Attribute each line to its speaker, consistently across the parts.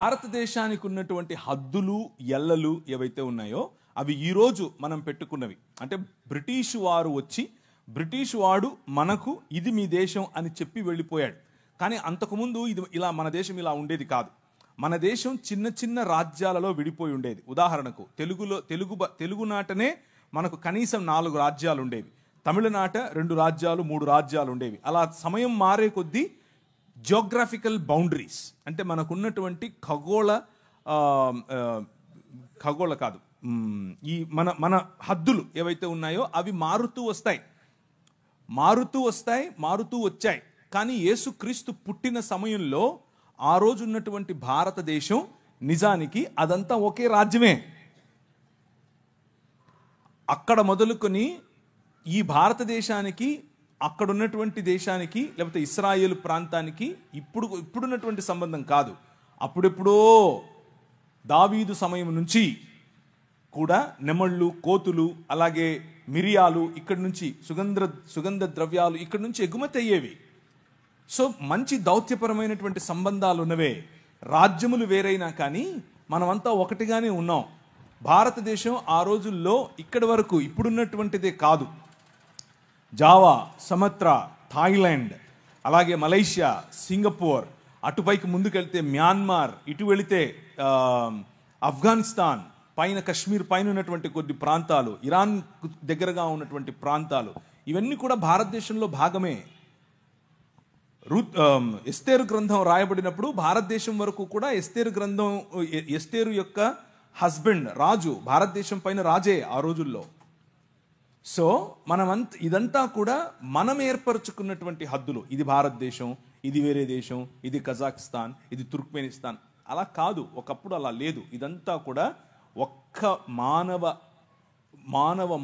Speaker 1: భారతదేశానికి ఉన్నటువంటి హద్దులు ఎల్లలు ఏవైతే ఉన్నాయో అవి ఈరోజు మనం పెట్టుకున్నవి. అంటే బ్రిటిష్ వారు వచ్చి బ్రిటిష్ వాడు మనకు ఇది మీ దేశం అని చెప్పి వెళ్ళిపోయాడు. కానీ అంతకుముందు ఇది ఇలా మన దేశం ఇలా ఉండేది కాదు. మన దేశం చిన్న చిన్న రాజ్యాలలో విడిపోయి ఉండేది. ఉదాహరణకు తెలుగునాటనే మనకు కనీసం 4 రాజ్యాలు ఉండేవి. తమిళనాట 2 రాజ్యాలు 3 రాజ్యాలు ఉండేవి. అలా సమయం మారే కొద్దీ జియోగ్రాఫికల్ బౌండరీస్ అంటే మనకున్నటువంటి ఖగోళ కాదు ఈ మన హద్దులు ఏవైతే ఉన్నాయో అవి మారుతూ వచ్చాయి. కానీ యేసుక్రీస్తు పుట్టిన సమయంలో ఆ రోజు ఉన్నటువంటి భారతదేశం నిజానికి అదంతా ఒకే రాజ్యమే. అక్కడ మొదలుకొని ఈ భారతదేశానికి అక్కడ ఉన్నటువంటి దేశానికి లేకపోతే ఇస్రాయేల్ ప్రాంతానికి ఇప్పుడున్నటువంటి సంబంధం కాదు. అప్పుడెప్పుడో దావీదు సమయం నుంచి కూడా నెమళ్ళు, కోతులు, అలాగే మిరియాలు ఇక్కడి నుంచి సుగంధ ద్రవ్యాలు ఇక్కడి నుంచి ఎగుమతి అయ్యేవి. సో మంచి దౌత్యపరమైనటువంటి సంబంధాలు ఉన్నవే. రాజ్యములు వేరైనా కానీ మనమంతా ఒకటిగానే ఉన్నాం. భారతదేశం ఆ రోజుల్లో ఇక్కడి వరకు ఇప్పుడున్నటువంటిదే కాదు. జావా, సమత్రా, థాయిలాండ్, అలాగే మలేషియా, సింగపూర్, అటుపైకి ముందుకెళ్తే మ్యాన్మార్, ఇటు వెళితే ఆఫ్ఘనిస్తాన్, పైన కశ్మీర్ పైన ఉన్నటువంటి కొద్ది ప్రాంతాలు, ఇరాన్ దగ్గరగా ఉన్నటువంటి ప్రాంతాలు, ఇవన్నీ కూడా భారతదేశంలో భాగమే. ఎస్తేరు గ్రంథం రాయబడినప్పుడు భారతదేశం వరకు కూడా ఎస్తేరు యొక్క హస్బెండ్ రాజు భారతదేశం పైన రాజే ఆ రోజుల్లో. సో ఇదంతా కూడా మనం ఏర్పరచుకున్నటువంటి హద్దులు. ఇది భారతదేశం, ఇది వేరే దేశం, ఇది కజాకిస్తాన్, ఇది తుర్క్మెనిస్తాన్. అలా కాదు, ఒకప్పుడు అలా లేదు. ఇదంతా కూడా ఒక్క మానవ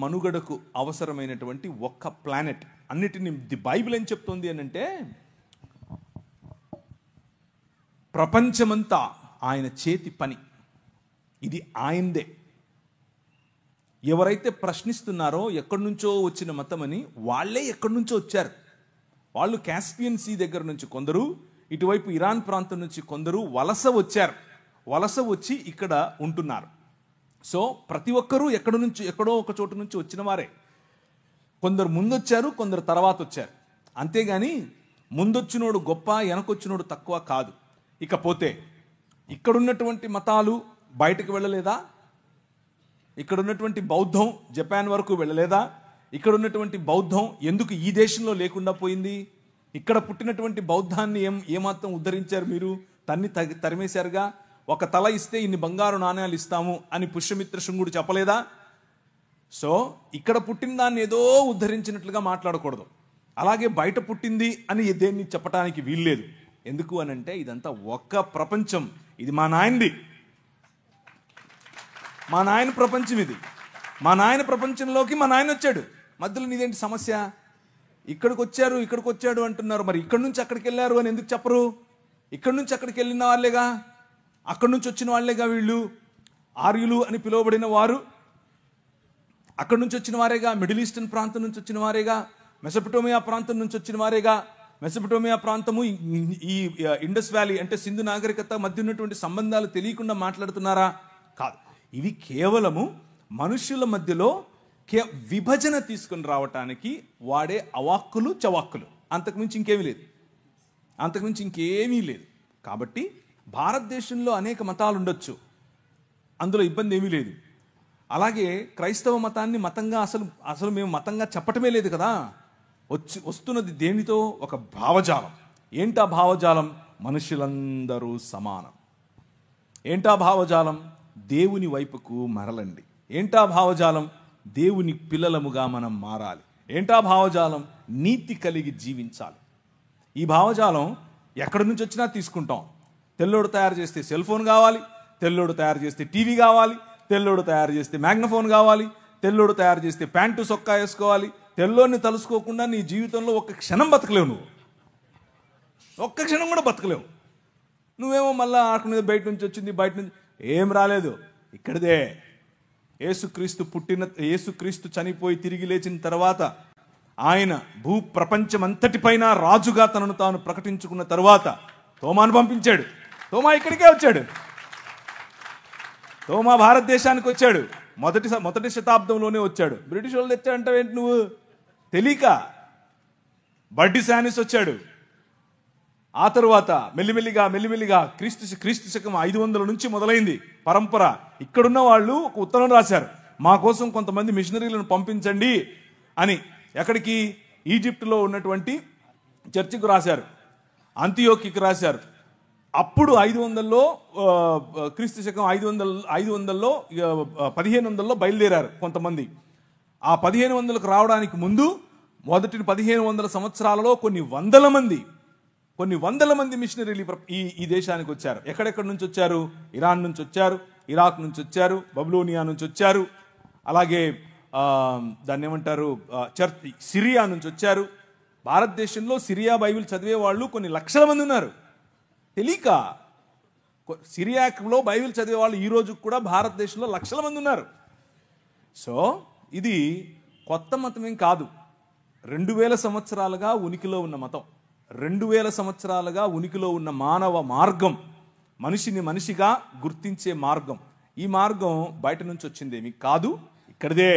Speaker 1: మనుగడకు అవసరమైనటువంటి ఒక్క ప్లానెట్. అన్నిటిని ది బైబిల్ ఏం చెప్తుంది అని అంటే ప్రపంచమంతా ఆయన చేతి పని, ఇది ఆయనదే. ఎవరైతే ప్రశ్నిస్తున్నారో ఎక్కడి నుంచో వచ్చిన మతమని, వాళ్ళే ఎక్కడి నుంచో వచ్చారు. వాళ్ళు కాస్పియన్ సీ దగ్గర నుంచి కొందరు, ఇటువైపు ఇరాన్ ప్రాంతం నుంచి కొందరు వలస వచ్చి ఇక్కడ ఉంటున్నారు. సో ప్రతి ఒక్కరూ ఎక్కడో ఒక చోటు నుంచి వచ్చిన వారే. కొందరు ముందొచ్చారు, కొందరు తర్వాత వచ్చారు. అంతేగాని ముందొచ్చినోడు గొప్ప, వెనకొచ్చినోడు తక్కువ కాదు. ఇకపోతే ఇక్కడున్నటువంటి మతాలు బయటకు వెళ్ళలేదా? ఇక్కడ ఉన్నటువంటి బౌద్ధం జపాన్ వరకు వెళ్ళలేదా? ఇక్కడ ఉన్నటువంటి బౌద్ధం ఎందుకు ఈ దేశంలో లేకుండా పోయింది? ఇక్కడ పుట్టినటువంటి బౌద్ధాన్ని ఏమాత్రం ఉద్ధరించారు మీరు? తరిమేశారుగా. ఒక తల ఇస్తే ఇన్ని బంగారు నాణ్యాలు ఇస్తాము అని పుష్యమిత్ర శృంగుడు చెప్పలేదా? సో ఇక్కడ పుట్టిన దాన్ని ఏదో ఉద్ధరించినట్లుగా మాట్లాడకూడదు. అలాగే బయట పుట్టింది అని దేన్ని చెప్పడానికి వీల్లేదు. ఎందుకు అనంటే ఇదంతా ఒక్క ప్రపంచం. ఇది మా నాయనది, మా నాయన ప్రపంచం. ఇది మా నాయన ప్రపంచంలోకి మా నాయన వచ్చాడు. మధ్యలో నీదేంటి సమస్య? ఇక్కడికి వచ్చాడు అంటున్నారు. మరి ఇక్కడి నుంచి అక్కడికి వెళ్ళారు అని ఎందుకు చెప్పరు? ఇక్కడి నుంచి అక్కడికి వెళ్ళిన వాళ్ళేగా, అక్కడి నుంచి వచ్చిన వాళ్ళేగా వీళ్ళు. ఆర్యులు అని పిలువబడిన వారు అక్కడి నుంచి వచ్చిన వారేగా. మిడిల్ ఈస్టర్న్ ప్రాంతం నుంచి వచ్చిన వారేగా. మెసొపటోమియా ప్రాంతం నుంచి వచ్చిన వారేగా. మెసొపటోమియా ప్రాంతము ఈ ఇండస్ వ్యాలీ అంటే సింధు నాగరికత మధ్య ఉన్నటువంటి సంబంధాలు తెలియకుండా మాట్లాడుతున్నారా? కాదు. ఇవి కేవలము మనుషుల మధ్యలో విభజన తీసుకుని రావటానికి వాడే అవాక్కులు చవాక్కులు. అంతకుమించి ఇంకేమీ లేదు. కాబట్టి భారతదేశంలో అనేక మతాలు ఉండొచ్చు, అందులో ఇబ్బంది ఏమీ లేదు. అలాగే క్రైస్తవ మతాన్ని మతంగా అసలు మేము మతంగా చెప్పటమే లేదు కదా. వస్తున్నది దేనితో? ఒక భావజాలం. ఏంటా భావజాలం? మనుషులందరూ సమానం. ఏంటా భావజాలం? దేవుని వైపుకు మరలండి. ఏంటా భావజాలం? దేవుని పిల్లలముగా మనం మారాలి. ఏంటా భావజాలం? నీతి కలిగి జీవించాలి. ఈ భావజాలం ఎక్కడి నుంచి వచ్చినా తీసుకుంటాం. తెల్లోడు తయారు చేస్తే సెల్ ఫోన్ కావాలి, తెల్లోడు తయారు చేస్తే టీవీ కావాలి, తెల్లోడు తయారు చేస్తే మ్యాగ్నఫోన్ కావాలి, తెల్లోడు తయారు చేస్తే ప్యాంటు సొక్కా వేసుకోవాలి. తెల్లోని తలుసుకోకుండా నీ జీవితంలో ఒక్క క్షణం బతకలేవు. నువ్వు ఒక్క క్షణం కూడా బతకలేవు. నువ్వేమో మళ్ళీ ఆడుకునేది బయట నుంచి వచ్చింది, బయట నుంచి ఏం రాలేదు, ఇక్కడిదే. యేసుక్రీస్తు చనిపోయి తిరిగి లేచిన తర్వాత ఆయన ప్రపంచమంతటిపైన రాజుగా తనను తాను ప్రకటించుకున్న తరువాత తోమాను పంపించాడు. తోమా ఇక్కడికే వచ్చాడు. తోమా భారతదేశానికి వచ్చాడు. మొదటి శతాబ్దంలోనే వచ్చాడు. బ్రిటిష్ వాళ్ళు తెచ్చాడంటావేంటి నువ్వు? తెలియక. బడ్డి శానిస్ వచ్చాడు. ఆ తరువాత మెల్లిమెల్లిగా క్రీస్తు శకం 500 నుంచి మొదలైంది పరంపర. ఇక్కడున్న వాళ్ళు ఒక ఉత్తరం రాశారు, మా కోసం కొంతమంది మిషనరీలను పంపించండి అని. ఎక్కడికి? ఈజిప్టులో ఉన్నటువంటి చర్చికి రాశారు, అంతియోకికి రాశారు. అప్పుడు 500లో క్రీస్తు శకం 500లో 1500లో బయలుదేరారు కొంతమంది. ఆ 1500కు రావడానికి ముందు మొదటి 1500 సంవత్సరాలలో కొన్ని వందల మంది మిషనరీలు ఈ దేశానికి వచ్చారు. ఎక్కడెక్కడి నుంచి వచ్చారు? ఇరాన్ నుంచి వచ్చారు, ఇరాక్ నుంచి వచ్చారు, బబులోనియా నుంచి వచ్చారు, అలాగే దాన్ని ఏమంటారు, సిరియా నుంచి వచ్చారు. భారతదేశంలో సిరియా బైబిల్ చదివే వాళ్ళు కొన్ని లక్షల మంది ఉన్నారు. తెలియక. సిరియాలో బైబిల్ చదివే వాళ్ళు ఈ రోజు కూడా భారతదేశంలో లక్షల మంది ఉన్నారు. సో ఇది కొత్త మతం ఏం కాదు. 2000 సంవత్సరాలుగా ఉనికిలో ఉన్న మతం, 2000 సంవత్సరాలుగా ఉనికిలో ఉన్న మానవ మార్గం, మనిషిని మనిషిగా గుర్తించే మార్గం. ఈ మార్గం బయట నుంచి వచ్చిందేమి కాదు, ఇక్కడిదే.